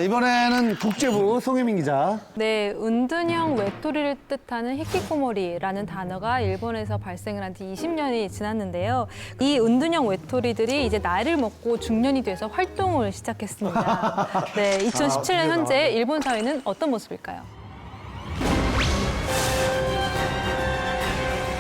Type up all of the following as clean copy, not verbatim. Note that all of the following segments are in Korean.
이번에는 국제부 송혜민 기자. 네, 은둔형 외톨이를 뜻하는 히키코모리라는 단어가 일본에서 발생을 한 지 20년이 지났는데요. 이 은둔형 외톨이들이 이제 나이를 먹고 중년이 돼서 활동을 시작했습니다. 네, 2017년 현재 일본 사회는 어떤 모습일까요?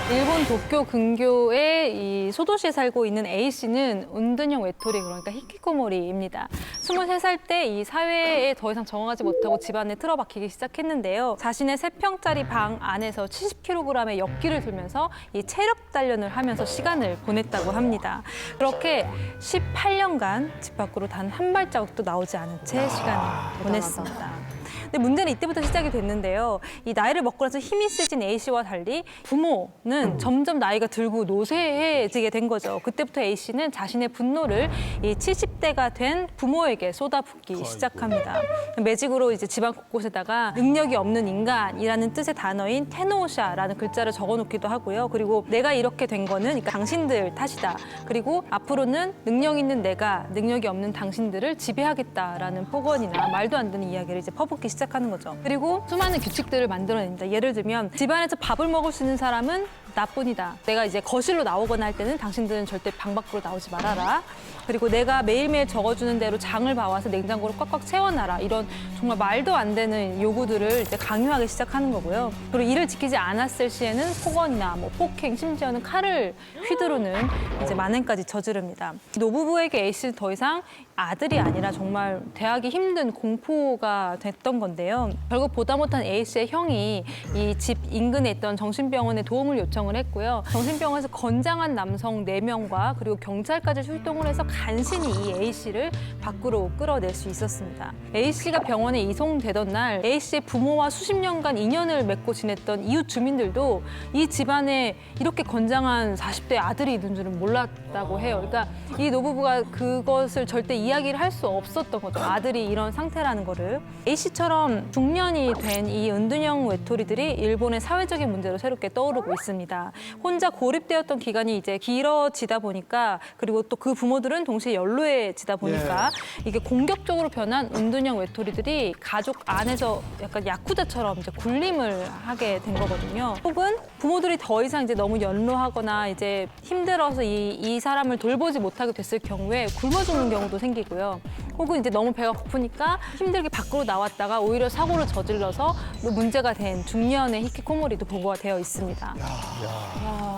일본 도쿄 근교의 이 소도시에 살고 있는 A 씨는 은둔형 외톨이, 그러니까 히키코모리입니다. 23살 때 이 사회에 더 이상 적응하지 못하고 집안에 틀어박히기 시작했는데요. 자신의 3평짜리 방 안에서 70kg의 역기를 들면서 이 체력 단련을 하면서 시간을 보냈다고 합니다. 그렇게 18년간 집 밖으로 단 한 발자국도 나오지 않은 채 시간을 보냈습니다. 근데 문제는 이때부터 시작이 됐는데요. 이 나이를 먹고 나서 힘이 세진 A 씨와 달리 부모는 점점 나이가 들고 노쇠해지게 된 거죠. 그때부터 A 씨는 자신의 분노를 이 70대가 된 부모에게 쏟아붓기 시작합니다. 매직으로 이제 집안 곳곳에다가 능력이 없는 인간이라는 뜻의 단어인 테노샤라는 글자를 적어놓기도 하고요. 그리고 내가 이렇게 된 거는 그러니까 당신들 탓이다. 그리고 앞으로는 능력 있는 내가 능력이 없는 당신들을 지배하겠다라는 폭언이나 말도 안 되는 이야기를 이제 퍼붓기 시작하는 거죠. 그리고 수많은 규칙들을 만들어냅니다. 예를 들면 집안에서 밥을 먹을 수 있는 사람은 나뿐이다. 내가 이제 거실로 나오거나 할 때는 당신들은 절대 방 밖으로 나오지 말아라. 그리고 내가 매일매일 적어주는 대로 장을 봐와서 냉장고를 꽉꽉 채워놔라. 이런 정말 말도 안 되는 요구들을 이제 강요하기 시작하는 거고요. 그리고 이를 지키지 않았을 시에는 폭언이나 뭐 폭행, 심지어는 칼을 휘두르는 이제 만행까지 저지릅니다. 노부부에게 A씨는 더 이상 아들이 아니라 정말 대하기 힘든 공포가 됐던 건데요. 결국 보다 못한 A씨의 형이 이 집 인근에 있던 정신병원에 도움을 요청을 했고요. 정신병원에서 건장한 남성 4명과 그리고 경찰까지 출동을 해서 간신히 이 A씨를 밖으로 끌어낼 수 있었습니다. A씨가 병원에 이송되던 날 A씨의 부모와 수십 년간 인연을 맺고 지냈던 이웃 주민들도 이 집안에 이렇게 건장한 40대 아들이 있는 줄은 몰랐다고 해요. 그러니까 이 노부부가 그것을 절대 이야기를 할 수 없었던 거죠. 아들이 이런 상태라는 거를. A씨처럼 중년이 된 이 은둔형 외톨이들이 일본의 사회적인 문제로 새롭게 떠오르고 있습니다. 혼자 고립되었던 기간이 이제 길어지다 보니까, 그리고 또 그 부모들은 동시에 연로해지다 보니까 이게 공격적으로 변한 은둔형 외톨이들이 가족 안에서 약간 야쿠자처럼 이제 굴림을 하게 된 거거든요. 혹은 부모들이 더 이상 이제 너무 연로하거나 이제 힘들어서 이 사람을 돌보지 못하게 됐을 경우에 굶어 죽는 경우도 생기고요. 혹은 이제 너무 배가 고프니까 힘들게 밖으로 나왔다가 오히려 사고를 저질러서 문제가 된 중년의 히키코모리도 보고가 되어 있습니다.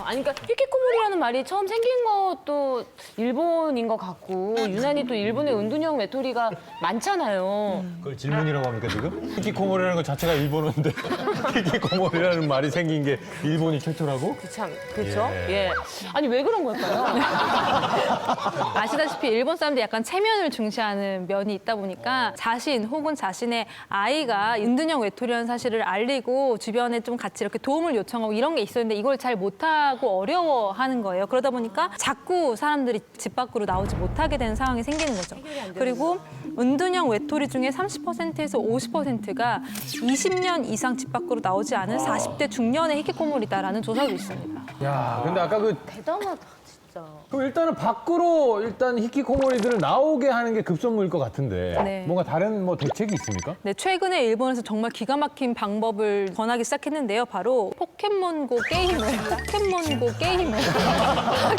아니, 그러니까 히키코모리라는 말이 처음 생긴 것도 일본인 것 같고 유난히 또 일본의 은둔형 외톨이가 많잖아요. 그걸 질문이라고 합니까 지금? 히키코모리라는 것 자체가 일본어인데 히키코모리라는 말이 생긴 게 일본이 최초라고? 참, 그렇죠? 예. 아니, 왜 그런 걸까요? 아시다시피 일본 사람들이 약간 체면을 중시하는 면이 있다 보니까 자신 혹은 자신의 아이가 은둔형 외톨이라는 사실을 알리고 주변에 좀 같이 이렇게 도움을 요청하고 이런 게 있었는데 이걸 잘 못하고 어려워하는 거예요. 그러다 보니까 자꾸 사람들이 집 밖으로 나오지 못하게 되는 상황이 생기는 거죠. 그리고 은둔형 외톨이 중에 30%에서 50%가 20년 이상 집 밖으로 나오지 않은 40대 중년의 히키코모리다라는 조사도 있습니다. 야, 근데 아까 대단하다, 진짜. 그럼 일단은 밖으로 히키코모리들을 나오게 하는 게 급선무일 것 같은데 네. 뭔가 다른 뭐 대책이 있습니까? 네, 최근에 일본에서 정말 기가 막힌 방법을 권하기 시작했는데요. 바로 포켓몬고 게임을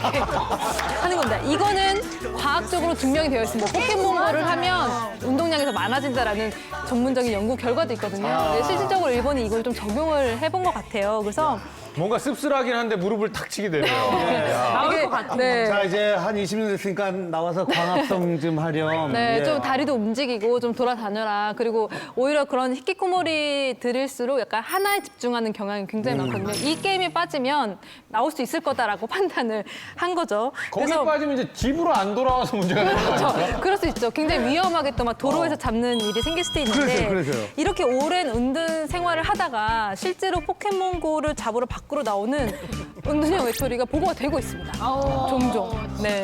하게 하는 겁니다. 이거는 과학적으로 증명이 되어 있습니다. 포켓몬고를 하면 운동량이 더 많아진다라는 전문적인 연구 결과도 있거든요. 네, 실질적으로 일본이 이걸 좀 적용을 해본 것 같아요. 그래서 뭔가 씁쓸하긴 한데 무릎을 탁 치게 되네요. 나올 것 같아요. 네. 자, 이제 한 20년 됐으니까 나와서 광합성 좀 하렴. 네, 예. 좀 다리도 움직이고 좀 돌아다녀라. 그리고 오히려 그런 히키코모리들일수록 약간 하나에 집중하는 경향이 굉장히 많거든요. 이 게임에 빠지면 나올 수 있을 거다라고 판단을 한 거죠. 거기에 빠지면 이제 집으로 안 돌아와서 문제가 되는 거 아닙니까? 그럴 수 있죠. 굉장히 위험하게 또 막 도로에서 잡는 일이 생길 수도 있는데 그래서요. 이렇게 오랜 은둔 생활을 하다가 실제로 포켓몬고를 잡으러 밖으로 나오는 은둔형 외톨이가 보고가 되고 있습니다. 종종. 네.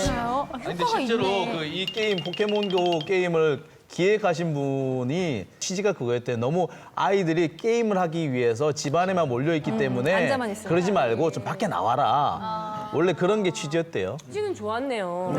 아니, 근데 실제로 그 이 게임 포켓몬고 게임을 기획하신 분이 취지가 그거였대요. 너무 아이들이 게임을 하기 위해서 집안에만 몰려있기 때문에 앉아만 있으니까. 그러지 말고 좀 밖에 나와라. 원래 그런 게 취지였대요. 취지는 좋았네요.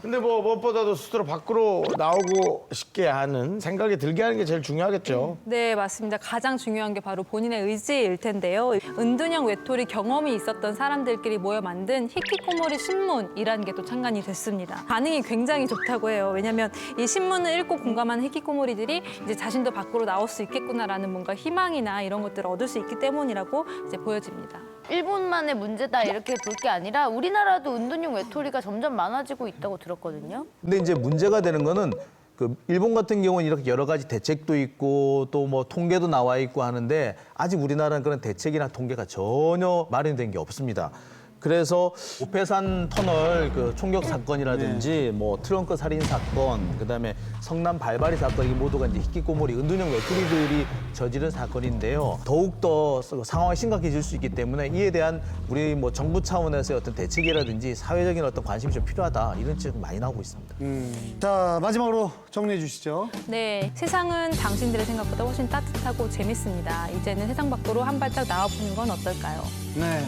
근데 뭐 무엇보다도 스스로 밖으로 나오고 싶게 하는 생각이 들게 하는 게 제일 중요하겠죠. 네, 맞습니다. 가장 중요한 게 바로 본인의 의지일 텐데요. 은둔형 외톨이 경험이 있었던 사람들끼리 모여 만든 히키코모리 신문이라는 게 또 창간이 됐습니다. 반응이 굉장히 좋다고 해요. 왜냐하면 이 신문을 읽고 공감하는 히키코모리들이 이제 자신도 밖으로 나올 수 있겠구나라는 뭔가 희망이나 이런 것들을 얻을 수 있기 때문이라고 이제 보여집니다. 일본만의 문제다 이렇게 볼 게 아니라 우리나라도 은둔형 외톨이가 점점 많아지고 있다고 들었거든요. 근데 이제 문제가 되는 거는 그 일본 같은 경우는 이렇게 여러 가지 대책도 있고 또 뭐 통계도 나와 있고 하는데 아직 우리나라는 그런 대책이나 통계가 전혀 마련된 게 없습니다. 그래서 오페산 터널 그 총격 사건이라든지 뭐 트렁크 살인 사건, 그다음에 성남 발바리 사건 이 모두가 이제 히키코모리 은둔형 외톨이들이 저지른 사건인데요. 더욱 더 상황이 심각해질 수 있기 때문에 이에 대한 우리 뭐 정부 차원에서의 어떤 대책이라든지 사회적인 어떤 관심이 좀 필요하다 이런 지금 많이 나오고 있습니다. 자, 마지막으로 정리해 주시죠. 네, 세상은 당신들의 생각보다 훨씬 따뜻하고 재밌습니다. 이제는 세상 밖으로 한 발짝 나와보는 건 어떨까요? 네.